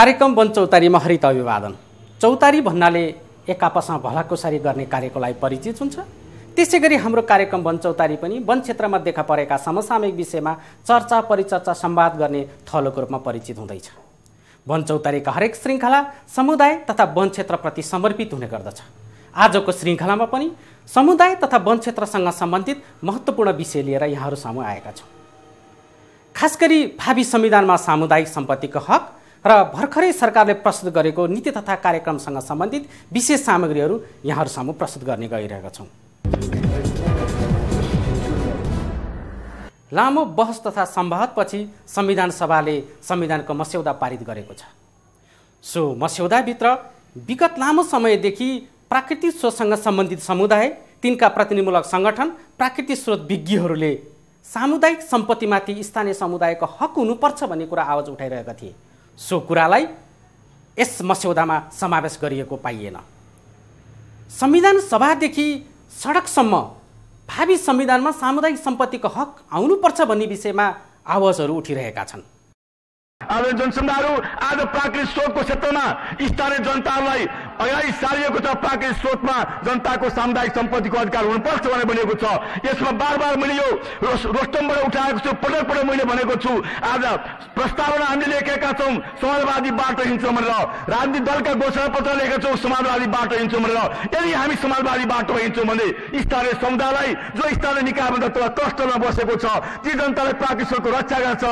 कार्यक्रम वन चौतारीमा हरित अभिवादन। चौतारी भन्नाले एक आपसमा भलाकुसारी गर्ने कार्यको लागि परिचित हुन्छ। त्यसै गरी हाम्रो कार्यक्रम वन चौतारी पनि वन क्षेत्रमा देखा परेका समसामयिक विषयमा चर्चा परिचर्चा संवाद गर्ने थलोको रूपमा परिचित हुँदैछ। वन चौतारीका हरेक श्रृङ्खला समुदाय तथा वन क्षेत्रप्रति समर्पित हुने गर्दछ। आजको श्रृङ्खलामा पनि समुदाय तथा वन क्षेत्रसँग सम्बन्धित महत्त्वपूर्ण विषय लिएर यहाँहरू सामु आएका छौँ। खास गरी भावी संविधानमा सामुदायिक सम्पत्तिको हक र भर्खरै सरकारले प्रस्तुत गरेको नीति तथा कार्यक्रमसँग सम्बन्धित विशेष सामग्रीहरू यहाँहरू सामु प्रस्तुत गर्ने गइरहेका छौँ। लामो बहस तथा संवादपछि संविधान सभाले संविधानको मस्यौदा पारित गरेको छ। सो मस्यौदाभित्र विगत लामो समयदेखि प्राकृतिक स्रोतसँग सम्बन्धित समुदाय, तिनका प्रतिनिधिमूलक सङ्गठन, प्राकृतिक स्रोत विज्ञहरूले सामुदायिक सम्पत्तिमाथि स्थानीय समुदायको हक हुनुपर्छ भन्ने कुरा आवाज उठाइरहेका थिए। सो कुरालाई यस मस्यौदामा समावेश गरिएको पाइएन। संविधान सभादेखि सडकसम्म भावी संविधानमा सामुदायिक सम्पत्तिको हक आउनुपर्छ भन्ने विषयमा आवाजहरू उठिरहेका छन्। आज जनसमुदायहरू आज प्राकृतिक स्रोतको क्षेत्रमा स्थानीय जनतालाई अगाडि सारिएको छ। प्राकृतिक स्रोतमा जनताको सामुदायिक सम्पत्तिको अधिकार हुनुपर्छ भनेर भनिएको छ। यसमा बार मैले यो रोस्टमबाट उठाएको छु, पटक पटक मैले भनेको छु। आज प्रस्तावना हामीले लेखेका छौँ समाजवादी बाटो हिँड्छौँ भनेर, राजनीतिक दलका घोषणापत्र लेखेका छौँ समाजवादी बाटो हिँड्छौँ भनेर। यदि हामी समाजवादी बाटो हिँड्छौँ भने स्थानीय समुदायलाई जो स्थानीय निकायमा कष्टमा बसेको छ, ती जनतालाई प्राकृतिक स्रोतको रक्षा गर्छ,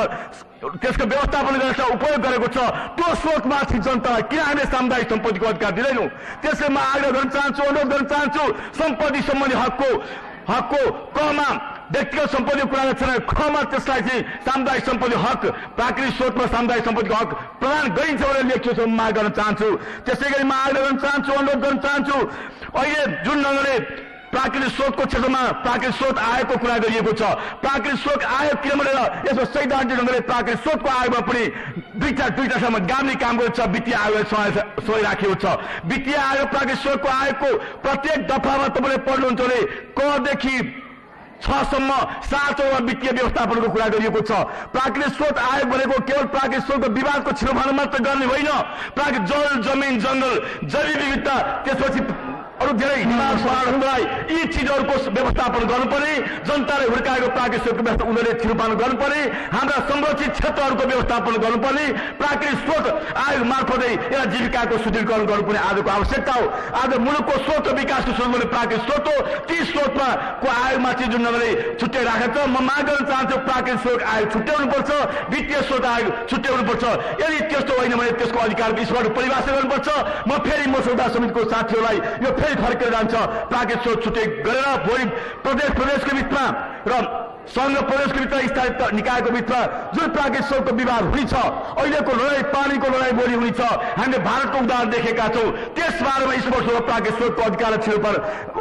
त्यसको व्यवस्थापन गरेर उपयोग गरेको छ, त्यो स्रोतमाथि जनतालाई किन हामीले सामुदायिक सम्पत्तिको अधिकार दिँदैनौँ? त्यसैले म आग्रह गर्न चाहन्छु, अनुरोध गर्न चाहन्छु, सम्पत्ति सम्बन्धी हकको कमा व्यक्तिगत सम्पत्तिको कुरा छैन, खमा त्यसलाई चाहिँ सामुदायिक सम्पत्ति हक, प्राकृतिक स्रोतमा सामुदायिक सम्पत्तिको हक प्रदान गरिन्छ भनेर लेख्छु म माग गर्न चाहन्छु। त्यसै गरी म आग्रह गर्न चाहन्छु, अनुरोध गर्न चाहन्छु, अहिले जुन ढङ्गले प्राकृतिक स्रोतको क्षेत्रमा प्राकृतिक स्रोत आयोगको कुरा गरिएको छ, प्राकृतिक स्रोत आयोग किन भनेर यसमा सैद्धान्तिक ढङ्गले प्राकृतिक स्रोतको आयोगमा पनि दुईटासम्म गाम्ने काम गरेको छ। वित्तीय आयोगले समय राखेको छ। वित्तीय आयोग प्राकृतिक स्रोतको आयोगको प्रत्येक दफामा तपाईँले पढ्नुहुन्छ भने कदेखि 6 सम्म 7वटा वित्तीय व्यवस्थापनको कुरा गरिएको छ। प्राकृतिक स्रोत आयोग भनेको केवल प्राकृतिक स्रोतको विवादको छेउछाउ मात्र गर्ने होइन, प्राकृतिक जल, जमिन, जङ्गल, जैव विविधता, त्यसपछि अरू धेरै हिमाल पहाडहरूलाई यी चिजहरूको व्यवस्थापन गर्नुपर्ने, जनताले हुर्काएको प्राकृतिक स्रोतको व्यवस्था उनीहरूले छेउपान गर्नुपर्ने, हाम्रा संरक्षित क्षेत्रहरूको व्यवस्थापन गर्नुपर्ने, प्राकृतिक स्रोत आयोग मार्फतै एउटा जीविकाको सुदृढीकरण गर्नुपर्ने आजको आवश्यकता हो। आज मुलुकको स्रोत र विकासको स्रोत भने प्राकृतिक स्रोत हो। ती स्रोतमा को आयोगमाथि जुन नगरले छुट्याइराखेको छ, म माग गर्न चाहन्छु प्राकृतिक स्रोत आयोग छुट्याउनुपर्छ, वित्तीय स्रोत आयोग छुट्याउनुपर्छ। यदि त्यस्तो होइन भने त्यसको अधिकार यसबाट परिभाषा गर्नुपर्छ। म फेरि मसौदा समितिको साथीहरूलाई यो फर्केर जान्छ, प्राकृतिक स्रोत छुट्टै गरेर भोलि प्रदेशको बिचमा र संघ प्रदेशको भित्र स्थानीय निकायको भित्र जुन प्राकृतिक स्रोतको विवाद हुनेछ, अहिलेको लडाइँ पानीको लडाइँ बोली हुनेछ, हामीले भारतको उदाहरण देखेका छौँ। त्यसबारेमा ईश्वरसँग प्राकृतिक स्रोतको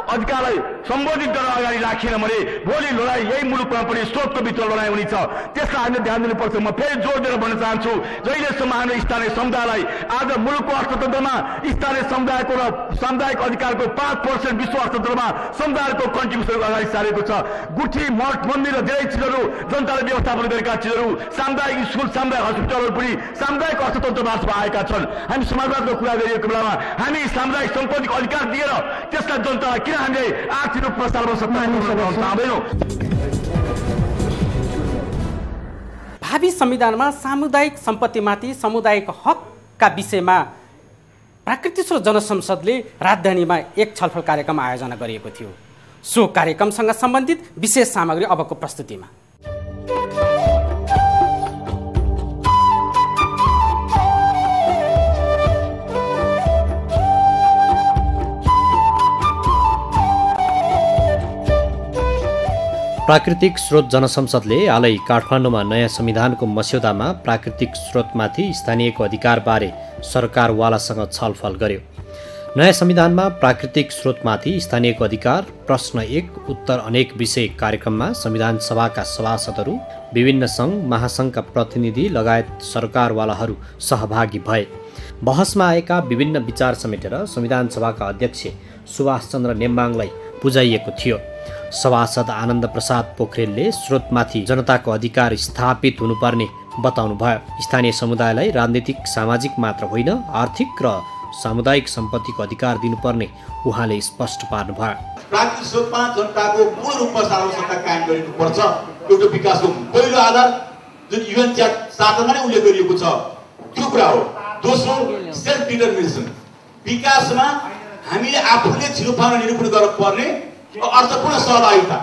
अधिकारलाई सम्बोधित गर्न अगाडि राखिएन भने भोलि लडाइँ यही मुलुकमा पनि स्रोतको भित्र लडाइँ हुनेछ। त्यसलाई हामीले ध्यान दिनुपर्छ। म फेरि जोड दिएर भन्न चाहन्छु, जहिलेसम्म हामीले स्थानीय समुदायलाई आज मुलुकको अर्थतन्त्रमा स्थानीय समुदायको र सामुदायिक अधिकारको 5% विश्व अर्थतन्त्रमा समुदायको कन्ट्रिब्युसन अगाडि सारेको छ। गुठी, मठ, मन्दिर धेरै चिजहरू जनताले व्यवस्थापन गरेका चिजहरू, सामुदायिक स्कुल, सामुदायिक हस्पिटलहरू पनि सामुदायिक अर्थतन्त्रबाट आएका छन्। हामी समाजवादको कुरा गरिएको बेलामा हामी सामुदायिक सम्पत्तिको अधिकार दिएर त्यसलाई जनतालाई किन हामीले आर्थिक रूपमा चाहँदैनौँ? भावी संविधानमा सामुदायिक सम्पत्तिमाथि समुदायको हकका विषयमा प्राकृतिक स्रोत जनसंसदले राजधानीमा एक छलफल कार्यक्रम आयोजना गरिएको थियो। सो कार्यक्रमसँग सम्बन्धित विशेष सामग्री अबको प्रस्तुतिमा। प्राकृतिक स्रोत जनसंसदले हालै काठमाडौँमा नयाँ संविधानको मस्यौदामा प्राकृतिक स्रोतमाथि स्थानीयको अधिकारबारे सरकारवालासँग छलफल गर्यो। नयाँ संविधानमा प्राकृतिक स्रोतमाथि स्थानीयको अधिकार प्रश्न 1 उत्तर अनेक विषय कार्यक्रममा संविधान सभाका सभासदहरू, विभिन्न सङ्घ महासङ्घका प्रतिनिधि लगायत सरकारवालाहरू सहभागी भए। बहसमा आएका विभिन्न विचार समेटेर संविधान सभाका अध्यक्ष सुभाष चन्द्र नेम्बाङलाई बुझाइएको थियो। सभासद आनन्द प्रसाद पोखरेलले स्रोतमाथि जनताको अधिकार स्थापित हुनुपर्ने बताउनुभयो। स्थानीय समुदायलाई राजनीतिक सामाजिक मात्र होइन आर्थिक र सामुदायिक सम्पत्तिको अधिकार दिनुपर्ने उहाँले स्पष्ट पार्नुभयो। प्राकृतिक स्रोतमा जनताको पूर्ण रूपमा सार्वजनिकता कायम गरिनुपर्छ। एउटा विकासको पहिलो आधार जुन युएन चार्टरमा नै उल्लेख गरिएको छ त्यो कुरा हो। दोस्रो सेल्फ डिटर्मिनेसन। विकासमा हामीले आफूले छिरोफानो निरूपण गर्न पर्ने अर्थपूर्ण सहभागिता,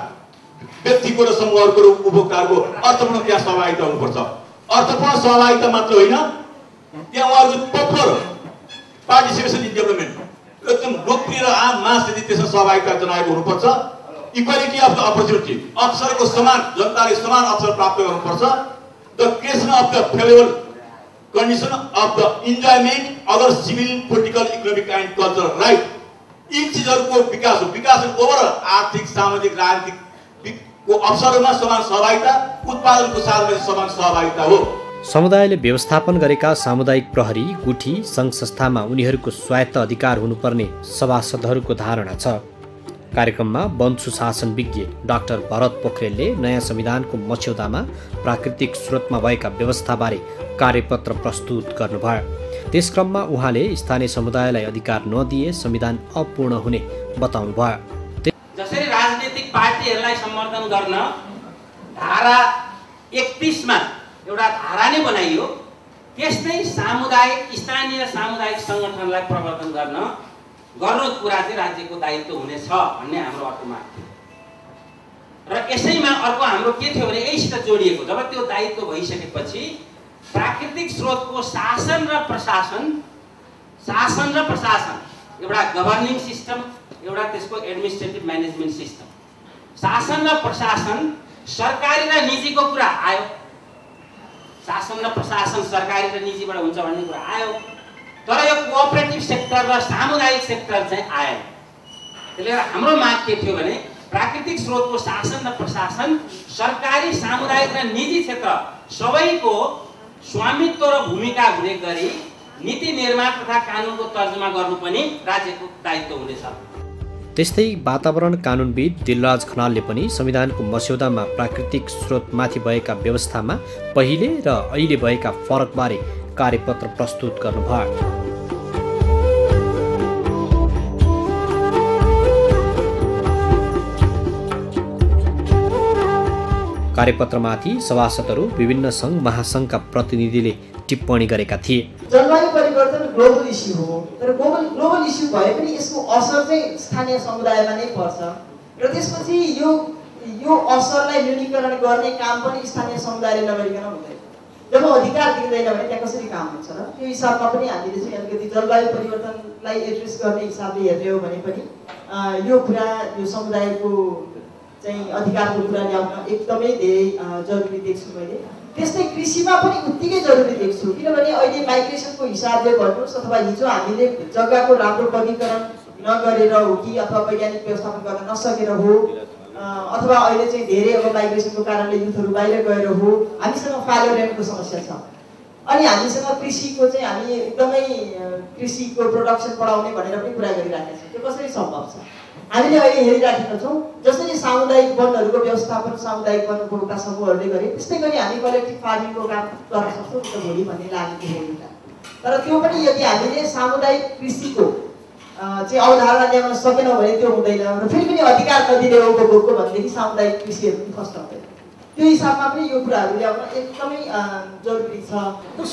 व्यक्तिको र समूहहरूको र उपभोक्ताहरूको अर्थपूर्ण त्यहाँ सहभागिता हुनुपर्छ। अर्थपूर्ण सहभागिता मात्र होइन, त्यहाँ उहाँहरूको पपुलर पार्टिसिपेसन इन डेभलपमेन्ट एकदम लोकप्रिय र आम मासले त्यसमा सहभागिता जनाएको हुनुपर्छ। इक्वालिटी अफ द अपर्च्युनिटी, अवसरको समान, जनताले समान अवसर प्राप्त गर्नुपर्छ। The creation of the favourable condition of the enjoyment other civil political economic and cultural right, यी चिजहरूको विकास हो। विकास ओभरअल आर्थिक सामाजिक राजनीतिकको अवसरमा समान सहभागिता, उत्पादनको साधनमा समान सहभागिता हो। समुदायले व्यवस्थापन गरेका सामुदायिक प्रहरी गुठी सङ्घ संस्थामा उनीहरूको स्वायत्त अधिकार हुनुपर्ने सभासदहरूको धारणा छ। कार्यक्रममा वन सुशासन विज्ञ डाक्टर भरत पोखरेलले नयाँ संविधानको मस्यौदामा प्राकृतिक स्रोतमा भएका व्यवस्थाबारे कार्यपत्र प्रस्तुत गर्नुभयो। त्यस क्रममा उहाँले स्थानीय समुदायलाई अधिकार नदिए संविधान अपूर्ण हुने बताउनुभयो। जसरी राजनीतिक पार्टीहरूलाई समर्थन गर्न धारा 31 मा एउटा धारा नै बनाइयो, त्यस्तै स्थानीय सामुदायिक सङ्गठनलाई प्रवर्तन गर्नु कुरा चाहिँ राज्यको दायित्व हुनेछ भन्ने हाम्रो अर्थमा थियो। र यसैमा अर्को हाम्रो के थियो भने यहीसित जोडिएको, जब त्यो दायित्व भइसकेपछि प्राकृतिक स्रोतको शासन र प्रशासन एउटा गभर्निङ सिस्टम, एउटा त्यसको एडमिनिस्ट्रेटिभ म्यानेजमेन्ट सिस्टम, शासन र प्रशासन सरकारी र निजीको कुरा आयो। शासन र प्रशासन सरकारी र निजीबाट हुन्छ भन्ने कुरा आयो, तर यो कोअपरेटिभ सेक्टर र सामुदायिक सेक्टर चाहिँ आएन। त्यसले गर्दा हाम्रो माग के थियो भने प्राकृतिक स्रोतको शासन र प्रशासन सरकारी, सामुदायिक र निजी क्षेत्र सबैको स्वामित्व र भूमिका हुने गरी नीति निर्माण तथा कानुनको तर्जुमा गर्नु पनि राज्यको दायित्व हुनेछ। त्यस्तै वातावरण कानुनविद दिलराज खनालले पनि संविधानको मस्यौदामा प्राकृतिक स्रोतमाथि भएका व्यवस्थामा पहिले र अहिले भएका फरकबारे कार्यपत्र प्रस्तुत गर्नुभयो। कार्यपत्रमाथि सभासदहरू विभिन्न सङ्घ महासङ्घका प्रतिनिधिले टिप्पणी गरेका थिए। जलवायु परिवर्तन ग्लोबल इस्यु हो, तर ग्लोबल इस्यु भए पनि यसको असर चाहिँ स्थानीय समुदायमा नै पर्छ र त्यसपछि यो असरलाई न्यूनीकरण गर्ने काम पनि स्थानीय समुदायले नगरिकन हुँदैन। जब अधिकार दिँदैन भने त्यहाँ कसरी काम हुन्छ र? त्यो हिसाबमा पनि हामीले चाहिँ अलिकति जलवायु परिवर्तनलाई एड्रेस गर्ने हिसाबले हेर्ने हो भने पनि यो कुरा, यो समुदायको चाहिँ अधिकारको कुरा ल्याउन एकदमै धेरै जरुरी देख्छु मैले। त्यस्तै कृषिमा पनि उत्तिकै जरुरी देख्छु, किनभने अहिले माइग्रेसनको हिसाबले भन्नुहोस् अथवा हिजो हामीले जग्गाको राम्रो वर्गीकरण नगरेर हो कि अथवा वैज्ञानिक व्यवस्थापन गर्न नसकेर हो, अथवा अहिले चाहिँ धेरै अब माइग्रेसनको कारणले युथहरू बाहिर गएर हो, हामीसँग फाल्यो रेन्टको समस्या छ। अनि हामीसँग कृषिको चाहिँ हामी एकदमै कृषिको प्रोडक्सन बढाउने भनेर पनि कुरा गरिराखेका छौँ। त्यो कसरी सम्भव छ? हामीले अहिले हेरिराखेका छौँ जसरी सामुदायिक वनहरूको व्यवस्थापन सामुदायिक वन उपभोक्ता समूहहरूले गरे, त्यस्तै गरी हामी कलेक्टिभ फार्मिङको काम गर्न सक्छौँ नि त भोलि भन्ने लागेको हो एउटा। तर त्यो पनि यदि हामीले सामुदायिक कृषिको चाहिँ अवधारणा ल्याउन सकेनौँ भने त्यो हुँदैन र फेरि पनि अधिकार नदिने उपभोगको भनेदेखि सामुदायिक कृषिहरू पनि फस्टाउँदैन। त्यो हिसाबमा पनि यो कुराहरू ल्याउन एकदमै जरुरी छ।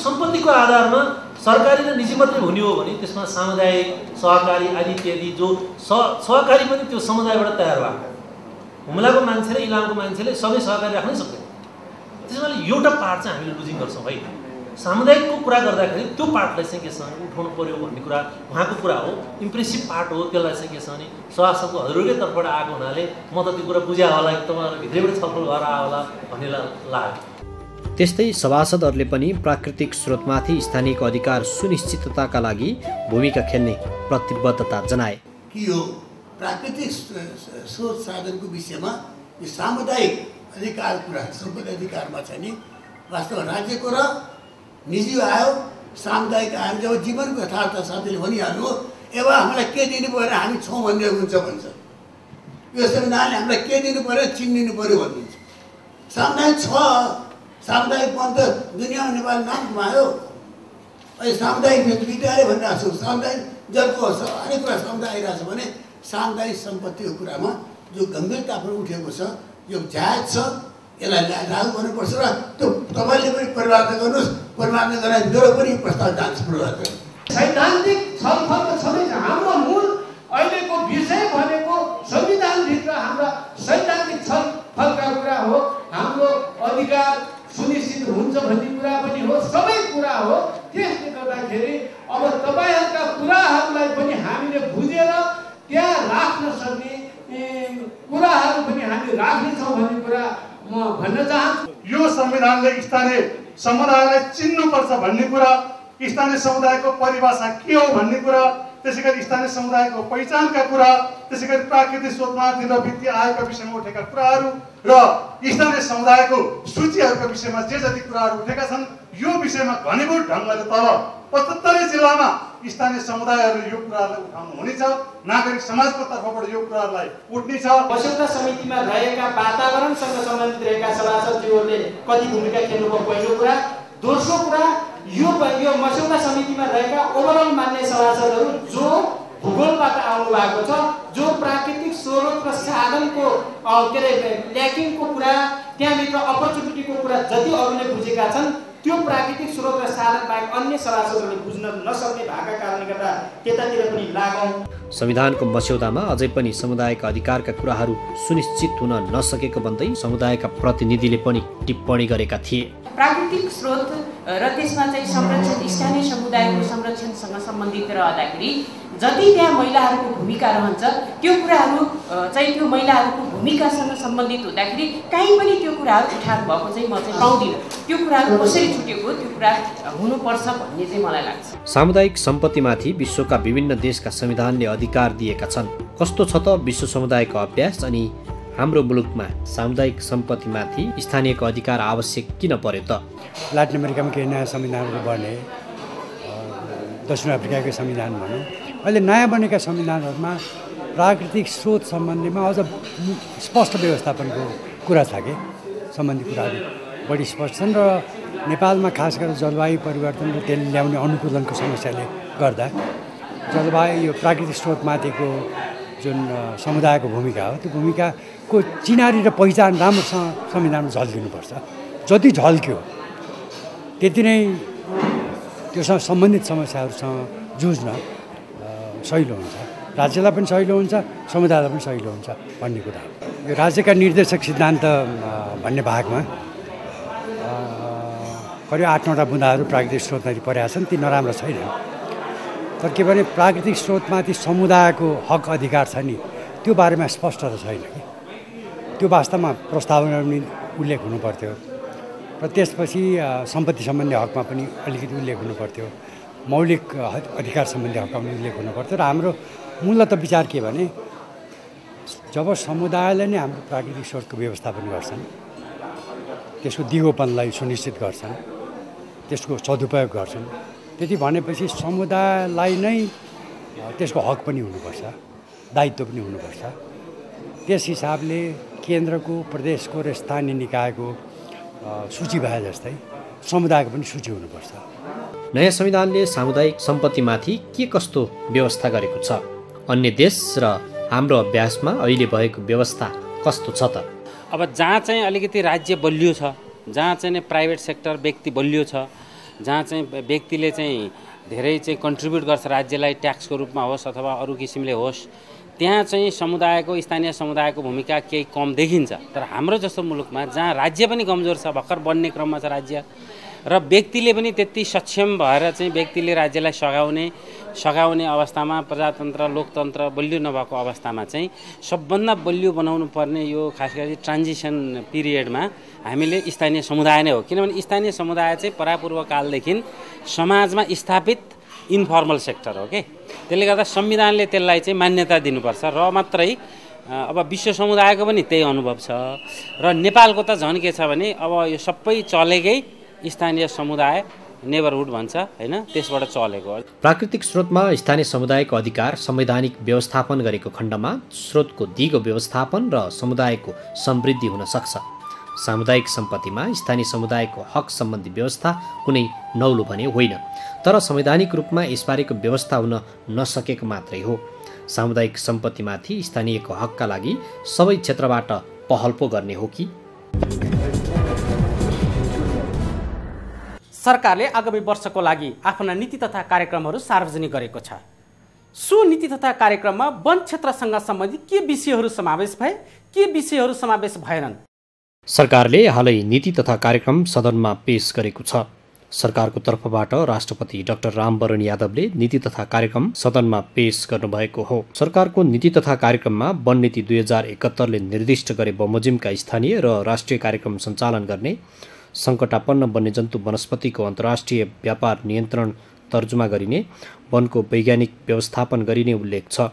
सम्पत्तिको आधारमा सरकारी र निजी मात्रै हुने हो भने त्यसमा सामुदायिक, सहकारी आदि इत्यादि जो सहकारी पनि त्यो समुदायबाट तयार भएको, हुम्लाको मान्छे र इलामको मान्छेले सबै सहकारी राख्नै सक्दैन। त्यसैले एउटा पार्ट चाहिँ हामीले लुजिङ गर्छौँ है। सामुदायिकको कुरा गर्दाखेरि त्यो पार्टलाई चाहिँ के छ उठाउनु पर्यो भन्ने कुरा उहाँको कुरा हो, इम्प्रेसिभ पार्ट हो। त्यसलाई चाहिँ के छ भने सभासदको हजुरकै तर्फबाट आएको हुनाले म त त्यो कुरा बुझ्या होला कि तपाईँहरू भित्रैबाट छलफल गरेर आयो होला भन्ने लाग्यो। त्यस्तै सभासदहरूले पनि प्राकृतिक स्रोतमाथि स्थानीयको अधिकार सुनिश्चितताका लागि भूमिका खेल्ने प्रतिबद्धता जनाए। कि यो प्राकृतिक स्रोत साधनको विषयमा यो सामुदायिक अधिकार कुरा, सम्पत्ति अधिकारमा चाहिँ नि वास्तवमा राज्यको र निजी आयो, सामुदायिक आयो। जब जीवनको यथार्थ साथीले भनिहाल्नु अब हामीलाई के दिनु पऱ्यो, हामी छौँ भन्ने हुन्छ भन्छ। यो संविधानले हामीलाई के दिनु पऱ्यो, चिनिदिनु पऱ्यो भन्नुहुन्छ। सामुदायिक छ, सामुदायिक वन त दुनियाँमा नेपाल नाम कमायो। अहिले सामुदायिक विद्यालय भनिरहेको छु, सामुदायिक जबको हरेक कुरा सामुदाय आइरहेको छ भने सामुदायिक सम्पत्तिको कुरामा जो गम्भीरतापूर्वक उठेको छ यो जायज छ, यसलाई लागू गर्नुपर्छ र त्यो तपाईँले पनि परिवर्तन गर्नुहोस्। परिवर्तन गरेर मेरो पनि प्रस्ताव जान्छ परिवर्तन। सैद्धान्तिक छलफलको छँदैछ। हाम्रो मूल अहिलेको विषय भनेको संविधानभित्र हाम्रा सैद्धान्तिक छलफलका कुरा हो। हाम्रो अधिकार सुनिश्चित हुन्छ भन्ने कुरा पनि हो, सबै कुरा हो। त्यसले गर्दाखेरि अब तपाईँहरूका कुराहरूलाई पनि हामीले बुझेर त्यहाँ राख्न सक्ने कुराहरू पनि हामी राख्नेछौँ भन्ने कुरा म भन्न चाहन्छु। यो संविधानले स्थानीय समुदायलाई चिन्नुपर्छ भन्ने कुरा, स्थानीय समुदायको परिभाषा के हो भन्ने कुरा, त्यसैगरी स्थानीय समुदायको पहिचानका कुरा, त्यसैगरी प्राकृतिक स्रोतमाथि र वित्तीय आयोगका विषयमा उठेका कुराहरू र स्थानीय समुदायको सूचीहरूका विषयमा जे जति कुराहरू उठेका छन् यो विषयमा घनीभूत ढङ्गले तल 75 जिल्लामा स्थानीय समुदायहरू यो कुराहरूलाई उठाउनु हुनेछ। नागरिक समाजको तर्फबाट यो कुराहरूलाई उठ्नेछ। मस्यौदा समितिमा रहेका वातावरणसँग सम्बन्धित रहेका सभासदज्यूहरूले कति भूमिका खेल्नुभयो पहिलो कुरा। दोस्रो कुरा यो मस्यौदा समितिमा रहेका ओभरअल मान्य सभासदहरू जो भूगोलबाट आउनु भएको छ, जो प्राकृतिक स्रोत र साधनको के अरे ल्याकिङको कुरा, त्यहाँभित्र अपर्च्युनिटीको कुरा जति अरूले बुझेका छन् त्यो प्राकृतिक स्रोत र साधन बाहेक अन्य सभासदहरूले बुझ्न नसक्ने भएका कारणले गर्दा त्यतातिर पनि लागौँ। संविधानको मस्यौदामा अझै पनि समुदायका अधिकारका कुराहरू सुनिश्चित हुन नसकेको भन्दै समुदायका प्रतिनिधिले पनि टिप्पणी गरेका थिए। प्राकृतिक स्रोत र त्यसमा चाहिँ संरक्षण स्थानीय समुदायको संरक्षणसँग सम्बन्धित रहँदाखेरि जति त्यहाँ महिलाहरूको भूमिका रहन्छ त्यो कुराहरू चाहिँ त्यो महिलाहरूको भूमिकासँग सम्बन्धित हुँदाखेरि कहीँ पनि त्यो कुराहरू उठानु भएको चाहिँ म चाहिँ पाउँदिनँ। त्यो कुराहरू कसरी छुटेको त्यो कुरा हुनुपर्छ भन्ने चाहिँ मलाई लाग्छ। सामुदायिक सम्पत्तिमाथि विश्वका विभिन्न देशका संविधानले अधिकार दिएका छन्। कस्तो छ त विश्व समुदायको अभ्यास अनि हाम्रो मुलुकमा सामुदायिक सम्पत्तिमाथि स्थानीयको अधिकार आवश्यक किन पर्यो त? लाटिन अमेरिकामा केही नयाँ संविधानहरू बने, दक्षिण अफ्रिकाकै संविधान भनौँ, अहिले नयाँ बनेका संविधानहरूमा प्राकृतिक स्रोत सम्बन्धीमा अझ स्पष्ट व्यवस्थापनको कुरा छ कि सम्बन्धी कुराहरू बढी स्पष्ट छन्। र नेपालमा खास गरेर जलवायु परिवर्तन र त्यसले ल्याउने अनुकूलनको समस्याले गर्दा जलवायु यो प्राकृतिक स्रोतमाथिको जुन समुदायको भूमिका हो त्यो भूमिकाको चिनारी र पहिचान राम्रोसँग संविधानमा झल्किनुपर्छ। जति झल्क्यो त्यति नै त्योसँग सम्बन्धित समस्याहरूसँग जुझ्न सहिलो हुन्छ, राज्यलाई पनि सहिलो हुन्छ, समुदायलाई पनि सहिलो हुन्छ भन्ने कुरा हो। यो राज्यका निर्देशक सिद्धान्त भन्ने भागमा करिब 8-9वटा बुँदाहरू प्राकृतिक स्रोतमाथि परेका छन्, ती नराम्रो छैनन्। तर के भने प्राकृतिक स्रोतमाथि समुदायको हक अधिकार छ नि त्यो बारेमा स्पष्ट त छैन कि त्यो वास्तवमा प्रस्तावना पनि उल्लेख हुनुपर्थ्यो र त्यसपछि सम्पत्ति सम्बन्धी हकमा पनि अलिकति उल्लेख हुनुपर्थ्यो, मौलिक अधिकार सम्बन्धी हकमा पनि उल्लेख हुनुपर्थ्यो। र हाम्रो मूलत विचार के भने जब समुदायले नै हाम्रो प्राकृतिक स्रोतको व्यवस्थापन गर्छन्, त्यसको दिगोपनलाई सुनिश्चित गर्छन्, त्यसको सदुपयोग गर्छन्, त्यति भनेपछि समुदायलाई नै त्यसको हक पनि हुनुपर्छ, दायित्व पनि हुनुपर्छ। त्यस हिसाबले केन्द्रको, प्रदेशको र स्थानीय निकायको सूची भए जस्तै समुदायको पनि सूची हुनुपर्छ। नयाँ संविधानले सामुदायिक सम्पत्तिमाथि के कस्तो व्यवस्था गरेको छ? अन्य देश र हाम्रो अभ्यासमा अहिले भएको व्यवस्था कस्तो छ त? अब जहाँ चाहिँ अलिकति राज्य बलियो छ, जहाँ चाहिँ प्राइभेट सेक्टर व्यक्ति बलियो छ, जहाँ चाहिँ व्यक्तिले चाहिँ धेरै चाहिँ कन्ट्रिब्युट गर्छ राज्यलाई ट्याक्सको रूपमा होस् अथवा अरू किसिमले होस्, त्यहाँ चाहिँ समुदायको स्थानीय समुदायको भूमिका केही कम देखिन्छ। तर हाम्रो जस्तो मुलुकमा जहाँ राज्य पनि कमजोर छ, भर्खर बन्ने क्रममा छ राज्य, र व्यक्तिले पनि त्यति सक्षम भएर चाहिँ व्यक्तिले राज्यलाई सघाउने अवस्थामा प्रजातन्त्र लोकतन्त्र बलियो नभएको अवस्थामा चाहिँ सबभन्दा बलियो बनाउनु पर्ने यो खास गरी ट्रान्जिसन पिरियडमा हामीले स्थानीय समुदाय नै हो। किनभने स्थानीय समुदाय चाहिँ परापूर्वकालदेखि समाजमा स्थापित इन्फर्मल सेक्टर हो कि, त्यसले गर्दा संविधानले त्यसलाई चाहिँ मान्यता दिनुपर्छ र मात्रै अब विश्व समुदायको पनि त्यही अनुभव छ। र नेपालको त झन् के छ भने अब यो सबै चलेकै स्थानीय समुदाय नेबरहुड भन्छ हैन, त्यसबाट चलेको। प्राकृतिक स्रोतमा स्थानीय समुदायको अधिकार संवैधानिक व्यवस्थापन गरेको खण्डमा स्रोतको दिगो व्यवस्थापन र समुदायको समृद्धि हुन सक्छ। सामुदायिक सम्पत्तिमा स्थानीय समुदायको हक सम्बन्धी व्यवस्था कुनै नौलो भने होइन, तर संवैधानिक रूपमा यसबारेको व्यवस्था हुन नसकेको मात्रै हो। सामुदायिक सम्पत्तिमाथि स्थानीयको हकका लागि सबै क्षेत्रबाट पहल पो गर्ने हो कि? सरकारले आगामी वर्षको लागि आफ्ना नीति तथा कार्यक्रमहरू सार्वजनिक गरेको छ। सो नीति तथा कार्यक्रममा वन क्षेत्रसँग सम्बन्धित के विषयहरू समावेश भए, के विषयहरू समावेश भएनन्? सरकारले हालै नीति तथा कार्यक्रम सदनमा पेश गरेको छ। सरकारको तर्फबाट राष्ट्रपति डाक्टर रामवरण यादवले नीति तथा कार्यक्रम सदनमा पेश गर्नुभएको हो। सरकारको नीति तथा कार्यक्रममा वन नीति 2071ले निर्दिष्ट गरे बमोजिमका स्थानीय र राष्ट्रिय कार्यक्रम सञ्चालन गर्ने, सङ्कटापन्न वन्यजन्तु वनस्पतिको अन्तर्राष्ट्रिय व्यापार नियन्त्रण तर्जुमा गरिने, वनको वैज्ञानिक व्यवस्थापन गरिने उल्लेख छ।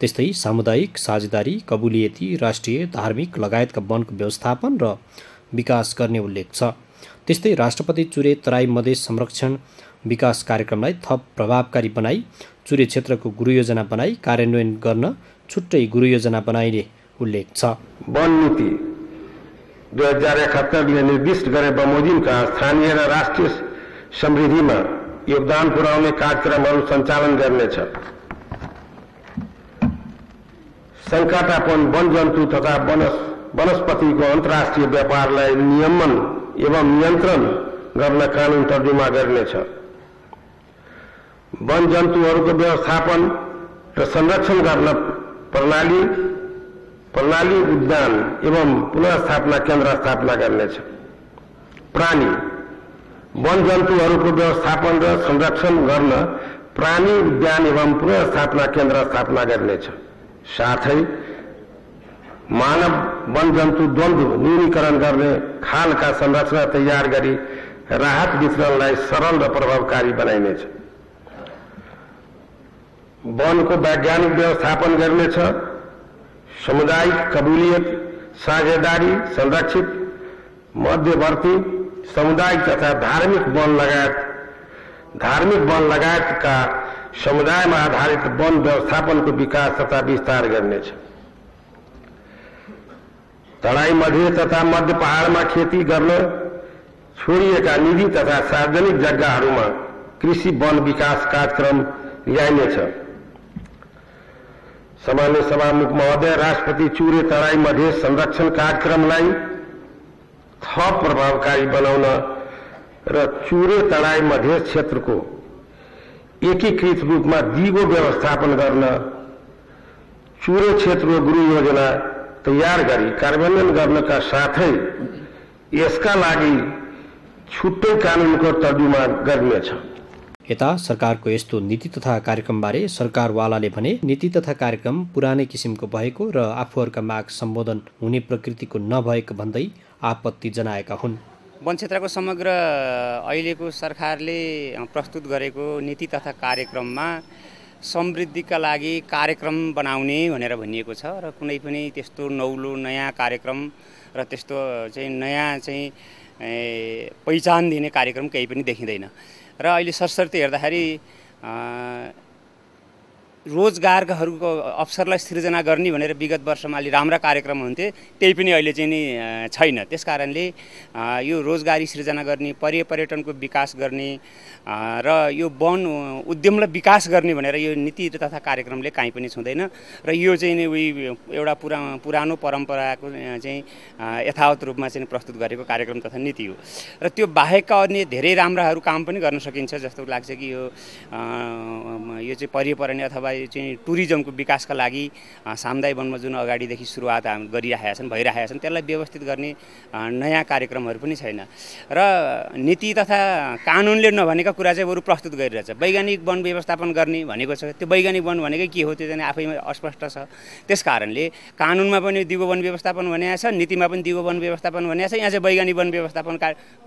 त्यस्तै सामुदायिक साझेदारी, कबुलियती, राष्ट्रिय, धार्मिक लगायतका वनको व्यवस्थापन र विकास गर्ने उल्लेख छ। त्यस्तै राष्ट्रपति चुरे तराई मधेस संरक्षण विकास कार्यक्रमलाई थप प्रभावकारी बनाई चुरे क्षेत्रको गुरुयोजना बनाई कार्यान्वयन गर्न छुट्टै गुरुयोजना बनाइने उल्लेख छ। वन नीति 2071ले निर्दिष्ट गरे बमोजिमका स्थानीय र राष्ट्रिय समृद्धिमा योगदान पुर्याउने कार्यक्रमहरू सञ्चालन गर्नेछ। सङ्कटापन्न वनजन्तु तथा वनस्पतिको अन्तर्राष्ट्रिय व्यापारलाई नियमन एवं नियन्त्रण गर्न कानुन तर्जुमा गर्नेछ। वनजन्तुहरूको व्यवस्थापन र संरक्षण गर्न प्रणाली उद्यान एवं पुनर्स्थापना केन्द्र स्थापना गर्नेछ। प्राणी वनजन्तुहरूको व्यवस्थापन र संरक्षण गर्न प्राणी उद्यान एवं पुनर्स्थापना केन्द्र स्थापना गर्नेछ। साथै मानव वनजन्तु द्वन्द्व न्यूनीकरण गर्ने खालका संरचना तयार गरी राहत वितरणलाई सरल र प्रभावकारी बनाइनेछ। वनको वैज्ञानिक व्यवस्थापन गर्नेछ। सामुदायिक कबुलियत, साझेदारी, संरक्षित, मध्यवर्ती, सामुदायिक तथा धार्मिक वन लगायतका समुदायमा आधारित वन व्यवस्थापनको विकास तथा विस्तार गर्नेछ। तराई मध्य तथा मध्य पहाडमा खेती गर्न छोडिएका निजी तथा सार्वजनिक जग्गाहरूमा कृषि वन विकास कार्यक्रम ल्याइनेछ। सामान्य सभामुख महोदय, राष्ट्रपति चुरे तराई मध्य संरक्षण कार्यक्रमलाई थप प्रभावकारी बनाउन र चुरे तराई मध्य क्षेत्रको एकीकृत रूपमा दिगो व्यवस्थापन गर्न चुरे क्षेत्रको गुरु योजना तयार गरी कार्यान्वयन गर्नका साथै यसका लागि छुट्टै कानुनको तर्जुमा गरिनेछ। यता सरकारको यस्तो नीति तथा कार्यक्रमबारे सरकारवालाले भने नीति तथा कार्यक्रम पुरानै किसिमको भएको र आफूहरूका माग सम्बोधन हुने प्रकृतिको नभएको भन्दै आपत्ति जनाएका हुन्। वन क्षेत्रको समग्र अहिलेको सरकारले प्रस्तुत गरेको नीति तथा कार्यक्रममा समृद्धिका लागि कार्यक्रम बनाउने भनेर भनिएको छ र कुनै पनि त्यस्तो नौलो नयाँ कार्यक्रम र त्यस्तो चाहिँ नयाँ चाहिँ पहिचान दिने कार्यक्रम केही पनि देखिँदैन। र अहिले सरसर्ती हेर्दाखेरि रोजगारहरूको अवसरलाई सृजना गर्ने भनेर विगत वर्षमा अलि राम्रा कार्यक्रम हुन्थे, त्यही पनि अहिले चाहिँ नि छैन। त्यस कारणले यो रोजगारी सृजना गर्ने, पर्यटनको विकास गर्ने र यो वन उद्यमलाई विकास गर्ने भनेर यो नीति तथा कार्यक्रमले काहीँ पनि छुँदैन र यो चाहिँ नि एउटा पुरानो परम्पराको चाहिँ यथावत रूपमा चाहिँ प्रस्तुत गरेको कार्यक्रम तथा नीति हो र त्यो बाहेकका अन्य धेरै राम्राहरू काम पनि गर्न सकिन्छ। जस्तो लाग्छ कि यो चाहिँ पर्यावरण अथवा चाहिँ टुरिज्मको विकासका लागि सामुदायिक वनमा जुन अगाडिदेखि सुरुवात गरिरहेका छन्, भइरहेका छन्, त्यसलाई व्यवस्थित गर्ने नयाँ कार्यक्रमहरू पनि छैन र नीति तथा कानुनले नभनेका कुरा चाहिँ बरु प्रस्तुत गरिरहेछ। वैज्ञानिक वन व्यवस्थापन गर्ने भनेको छ, त्यो वैज्ञानिक वन भनेकै के हो त्यो चाहिँ आफैमा अस्पष्ट छ। त्यस कारणले कानुनमा पनि दिगो वन व्यवस्थापन भनेको छ, नीतिमा पनि दिगो वन व्यवस्थापन भनेको छ, यहाँ चाहिँ वैज्ञानिक वन व्यवस्थापन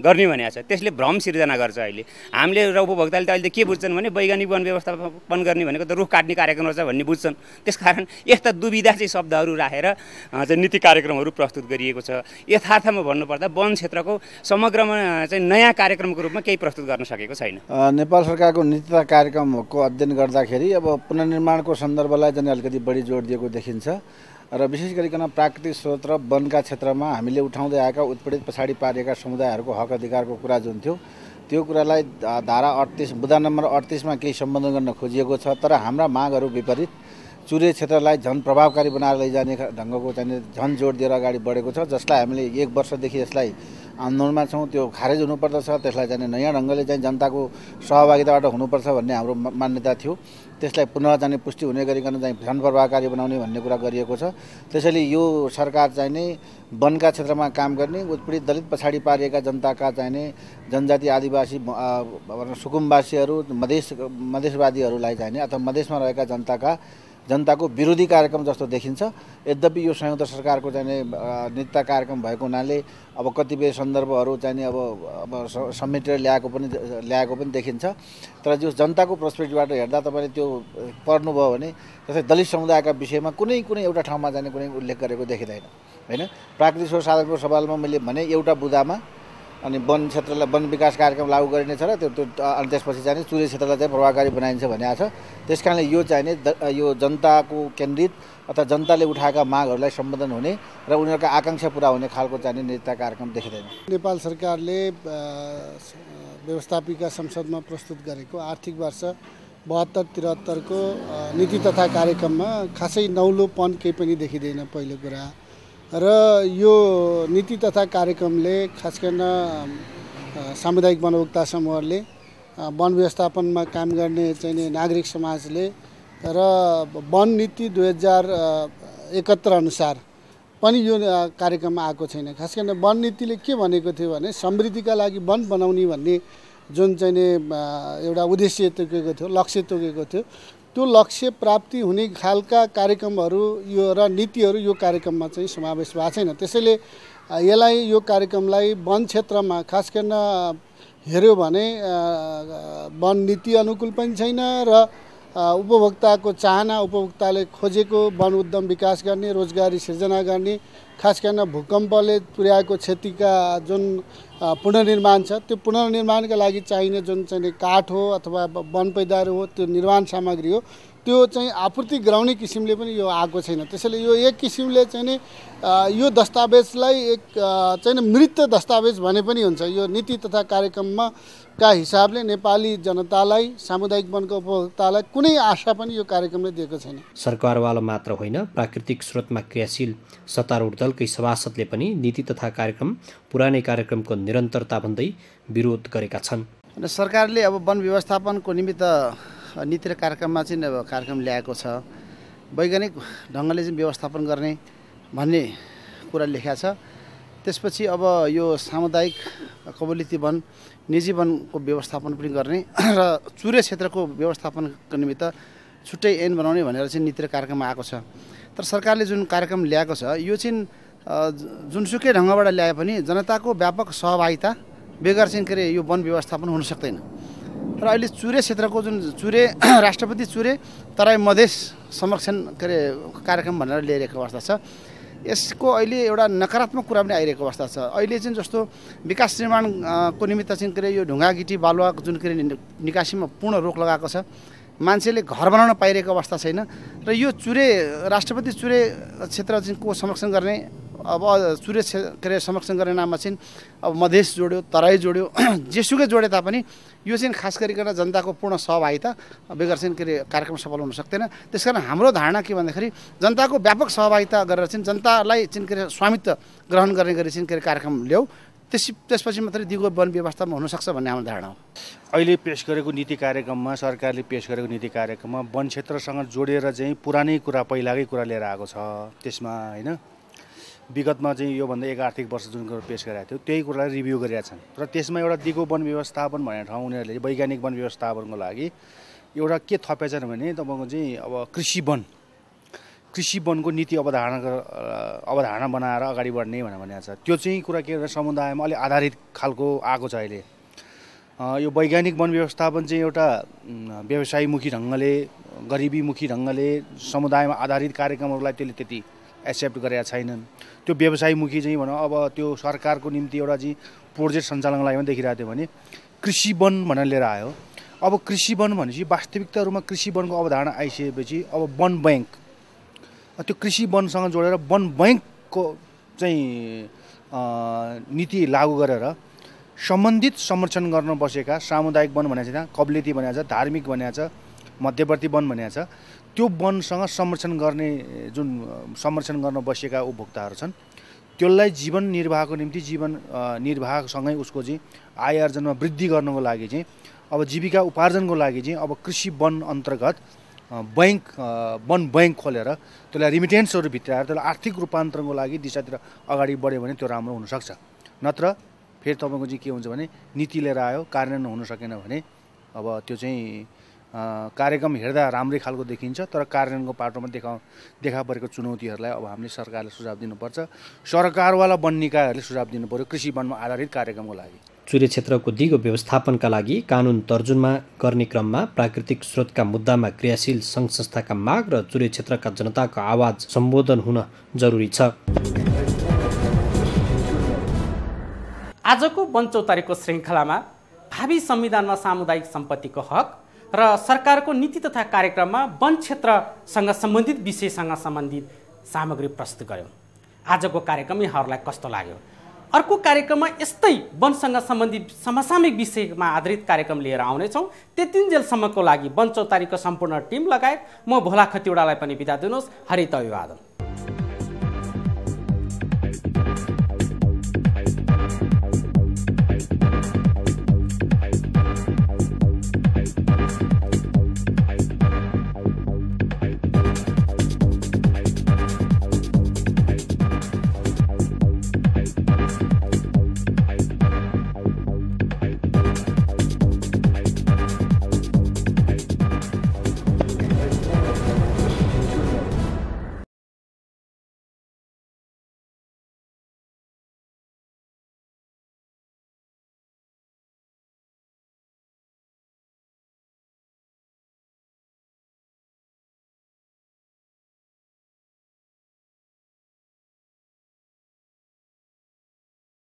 गर्ने भनेको छ। त्यसले भ्रम सिर्जना गर्छ। अहिले हामीले र उपभोक्ताले त अहिले के बुझ्छन् भने वैज्ञानिक वन व्यवस्थापन गर्ने भनेको त रुख काट्ने कार्यक्रम छ भन्ने बुझ्छन्। त्यसकारण यस्ता दुविधा चाहिँ शब्दहरू राखेर चाहिँ नीति कार्यक्रमहरू प्रस्तुत गरिएको छ। यथार्थमा भन्नुपर्दा वन क्षेत्रको समग्रमा चाहिँ नयाँ कार्यक्रमको रूपमा केही प्रस्तुत गर्न सकेको छैन। नेपाल सरकारको नीति तथा कार्यक्रमको अध्ययन गर्दाखेरि अब पुनर्निर्माणको सन्दर्भलाई चाहिँ अलिकति बढी जोड दिएको देखिन्छ। र विशेष गरिकन प्राकृतिक स्रोत र वनका क्षेत्रमा हामीले उठाउँदै आएका उत्पीडित पछाडि पारिएका समुदायहरूको हक अधिकारको कुरा जुन थियो त्यो कुरालाई धारा 38 बुँदा नम्बर 38 मा केही सम्बोधन गर्न खोजिएको छ। तर हाम्रा मागहरू विपरीत चुरे क्षेत्रलाई झन प्रभावकारी बनाएर लैजाने ढङ्गको चाहिँ झन जोड दिएर अगाडि बढेको छ, जसलाई हामीले 1 वर्षदेखि यसलाई आन्दोलनमा छौँ। त्यो खारेज हुनुपर्दछ, त्यसलाई चाहिँ नयाँ ढङ्गले चाहिँ जनताको सहभागिताबाट हुनुपर्छ भन्ने हाम्रो मान्यता थियो। त्यसलाई पुनः चाहिँ पुष्टि हुने गरिकन चाहिँ झन प्रभावकारी बनाउने भन्ने कुरा गरिएको छ। त्यसैले यो सरकार चाहिँ नै वनका क्षेत्रमा काम गर्ने, उत्पीडित दलित पछाडि पारिएका जनताका चाहिँ नै जनजाति आदिवासी सुकुम्बासीहरू मधेसवादीहरूलाई चाहिँ अथवा मधेसमा रहेका जनताको विरोधी कार्यक्रम जस्तो देखिन्छ। यद्यपि यो संयुक्त सरकारको चाहिँ नीतिता कार्यक्रम भएको हुनाले अब कतिपय सन्दर्भहरू चाहिँ अब समेटेर ल्याएको पनि देखिन्छ। तर जो जनताको पर्सपेक्टिभबाट हेर्दा तपाईँले त्यो पढ्नुभयो भने जस्तै दलित समुदायका विषयमा कुनै एउटा ठाउँमा चाहिँ कुनै उल्लेख गरेको देखिँदैन हैन। प्राकृतिक स्रोत साधनको सवालमा मैले भने एउटा बुँदामा अनि वन क्षेत्रलाई वन विकास कार्यक्रम लागू गरिनेछ र त्यो अनि त्यसपछि चाहिँ चुरे क्षेत्रलाई चाहिँ प्रभावकारी बनाइन्छ भनेको छ। त्यसकारणले यो चाहिँ यो जनताको केन्द्रित अथवा जनताले उठाएका मागहरूलाई सम्बोधन हुने र उनीहरूका आकांक्षा पुरा हुने खालको चाहिँ नीतिता कार्यक्रम देखिँदैन। नेपाल सरकारले व्यवस्थापिका संसदमा प्रस्तुत गरेको आर्थिक वर्ष 72-73 को नीति तथा कार्यक्रममा खासै नौलोपन केही पनि देखिँदैन पहिलो कुरा। र यो नीति तथा कार्यक्रमले खास गरेर सामुदायिक वनभोक्ता समूहहरूले वन व्यवस्थापनमा काम गर्ने चाहिँ नागरिक समाजले र वन नीति 2071 अनुसार पनि यो कार्यक्रममा आएको छैन। खास गरेर वन नीतिले के भनेको थियो भने समृद्धिका लागि वन बनाउने भन्ने जुन चाहिँ एउटा उद्देश्य तोकेको थियो, लक्ष्य तोकेको थियो, त्यो लक्ष्य प्राप्ति हुने खालका कार्यक्रमहरू यो र नीतिहरू यो कार्यक्रममा चाहिँ समावेश भएको छैन। त्यसैले यसलाई यो कार्यक्रमलाई वन क्षेत्रमा खास गर्न हेर्यो भने वन नीति अनुकूल पनि छैन र उपभोक्ताको चाहना, उपभोक्ताले खोजेको वन उद्यम विकास गर्ने, रोजगारी सिर्जना गर्ने, खास गर्न भूकम्पले पुर्याएको क्षतिका जुन पुनर्निर्माण छ त्यो पुनर्निर्माणका लागि चाहिने जुन चाहिँ काठ हो अथवा वन पैदाहरू हो, त्यो निर्माण सामग्री हो, त्यो चाहिँ आपूर्ति गराउने किसिमले पनि यो आएको छैन। त्यसैले यो एक किसिमले चाहिँ यो दस्तावेजलाई एक चाहिँ मृत दस्तावेज भने पनि हुन्छ। यो नीति तथा कार्यक्रममा का हिसाबले नेपाली जनतालाई, सामुदायिक वनको उपभोक्तालाई कुनै आशा पनि यो कार्यक्रमले दिएको छैन। सरकारवाला मात्र होइन, प्राकृतिक स्रोतमा क्रियाशील सत्तारूढ दलकै सभासदले पनि नीति तथा कार्यक्रम पुरानै कार्यक्रमको निरन्तरता भन्दै विरोध गरेका छन्। सरकारले अब वन व्यवस्थापनको निमित्त नीति र कार्यक्रममा चाहिँ कार्यक्रम ल्याएको छ, वैज्ञानिक ढङ्गले चाहिँ व्यवस्थापन गर्ने भन्ने कुरा लेखेको छ। त्यसपछि अब यो सामुदायिक कबलिती वन, निजी वनको व्यवस्थापन पनि गर्ने र चुरे क्षेत्रको व्यवस्थापनको निमित्त छुट्टै ऐन बनाउने भनेर चाहिँ नीति र कार्यक्रममा आएको छ। तर सरकारले जुन कार्यक्रम ल्याएको छ यो चाहिँ जुनसुकै ढङ्गबाट ल्याए पनि जनताको व्यापक सहभागिता बेगर चाहिँ के अरे यो वन व्यवस्थापन हुन सक्दैन। र अहिले चुरे क्षेत्रको जुन चुरे राष्ट्रपति चुरे तराई मधेस संरक्षण के अरे कार्यक्रम भनेर ल्याइरहेको अवस्था छ। यसको अहिले एउटा नकारात्मक कुरा पनि आइरहेको अवस्था छ। अहिले चाहिँ जस्तो विकास निर्माणको निमित्त चाहिँ के अरे यो ढुङ्गा गिटी बालुवा जुन के अरे निकासीमा पूर्ण रोक लगाएको छ, मान्छेले घर बनाउन पाइरहेको अवस्था छैन। र यो चुरे राष्ट्रपति चुरे क्षेत्र चाहिँ को संरक्षण गर्ने, अब चुरे के अरे संरक्षण गर्ने नाममा चाहिँ अब मधेस जोड्यो, तराई जोड्यो, जेसुकै जोडे तापनि यो चाहिँ खास गरिकन जनताको पूर्ण सहभागिता बेगर चाहिँ के अरे कार्यक्रम सफल हुन सक्दैन। त्यसकारण हाम्रो धारणा के भन्दाखेरि जनताको व्यापक सहभागिता गरेर चाहिँ जनतालाई चाहिँ के अरे स्वामित्व ग्रहण गर्ने गरी चाहिँ के अरे कार्यक्रम ल्याऊ, त्यसपछि मात्रै दिगो वन व्यवस्थामा हुनसक्छ भन्ने हाम्रो धारणा हो। अहिले पेश गरेको नीति कार्यक्रममा, सरकारले पेश गरेको नीति कार्यक्रममा वन क्षेत्रसँग जोडेर चाहिँ पुरानै कुरा, पहिलाकै कुरा लिएर आएको छ। त्यसमा होइन विगतमा चाहिँ योभन्दा 1 आर्थिक वर्ष जुन कुरा पेश गरेको थियो त्यही कुरालाई रिभ्यू गरिरहेका छन्। र त्यसमा एउटा दिगो वन व्यवस्थापन भन्ने ठाउँ उनीहरूले वैज्ञानिक वन व्यवस्थापनको लागि एउटा के थपेछन् भने तपाईँको चाहिँ अब कृषि वनको नीति अवधारणा बनाएर अगाडि बढ्ने भनेर भनेको छ। त्यो चाहिँ कुरा के भन्दा समुदायमा अलि आधारित खालको आएको छ। अहिले यो वैज्ञानिक वन व्यवस्थापन चाहिँ एउटा व्यवसायमुखी ढङ्गले, गरिबीमुखी ढङ्गले समुदायमा आधारित कार्यक्रमहरूलाई त्यसले त्यति एक्सेप्ट गरेका छैनन्। त्यो व्यवसायमुखी चाहिँ भनौँ अब त्यो सरकारको निम्ति एउटा चाहिँ प्रोजेक्ट सञ्चालनको लागि पनि देखिरहेको थियो भने कृषि वन भनेर लिएर आयो। अब कृषि वन भनेपछि वास्तविकता रूपमा कृषि वनको अवधारणा आइसकेपछि अब वन बैंक त्यो कृषि वनसँग जोडेर वन बैङ्कको चाहिँ नीति लागू गरेर सम्बन्धित संरक्षण गर्न बसेका सामुदायिक वन भनेको छ, त्यहाँ कबलियती भनेको छ, धार्मिक भनेको छ, मध्यवर्ती वन भनेको छ, त्यो वनसँग संरक्षण गर्ने जुन संरक्षण गर्न बसेका उपभोक्ताहरू छन् त्यसलाई जीवन निर्वाहको निम्ति जीवन निर्वाहसँगै उसको चाहिँ आय आर्जनमा वृद्धि गर्नको लागि चाहिँ अब जीविका उपार्जनको लागि चाहिँ अब कृषि वन अन्तर्गत वन बैङ्क खोलेर त्यसलाई रिमिटेन्सहरू भित्राएर त्यसलाई आर्थिक रूपान्तरणको लागि दिशातिर अगाडि बढ्यो भने त्यो राम्रो हुनसक्छ। नत्र फेरि तपाईँको चाहिँ के हुन्छ भने नीति लिएर आयो कार्यान्वयन हुन सकेन भने अब त्यो चाहिँ कार्यक्रम हेर्दा राम्रै खालको देखिन्छ, तर कार्यान्वयनको पाटोमा देखा परेको चुनौतीहरूलाई अब हामीले सरकारले सुझाव दिनुपर्छ। सरकारवाला वन निकायहरूले सुझाव दिनु पर्यो कृषि वनमा आधारित कार्यक्रमको लागि। चुरे क्षेत्रको दिगो व्यवस्थापनका लागि कानुन तर्जुमा गर्ने क्रममा प्राकृतिक स्रोतका मुद्दामा क्रियाशील सङ्घ संस्थाका माग र चुरे क्षेत्रका जनताको आवाज सम्बोधन हुन जरुरी छ। आजको वन चौतारीको श्रृङ्खलामा भावी संविधानमा सामुदायिक सम्पत्तिको हक र सरकारको नीति तथा कार्यक्रममा वन क्षेत्रसँग सम्बन्धित विषयसँग सम्बन्धित सामग्री प्रस्तुत गर्यौँ। आजको कार्यक्रम यहाँहरूलाई कस्तो लाग्यो? अर्को कार्यक्रममा यस्तै वनसँग सम्बन्धित समसामयिक विषयमा आधारित कार्यक्रम लिएर आउनेछौँ। त्यतिन्जेलसम्मको लागि वन चौतारीको सम्पूर्ण टिम लगायत म भोला खतिवडालाई पनि बिदा दिनुहोस्। हरित अभिवादन।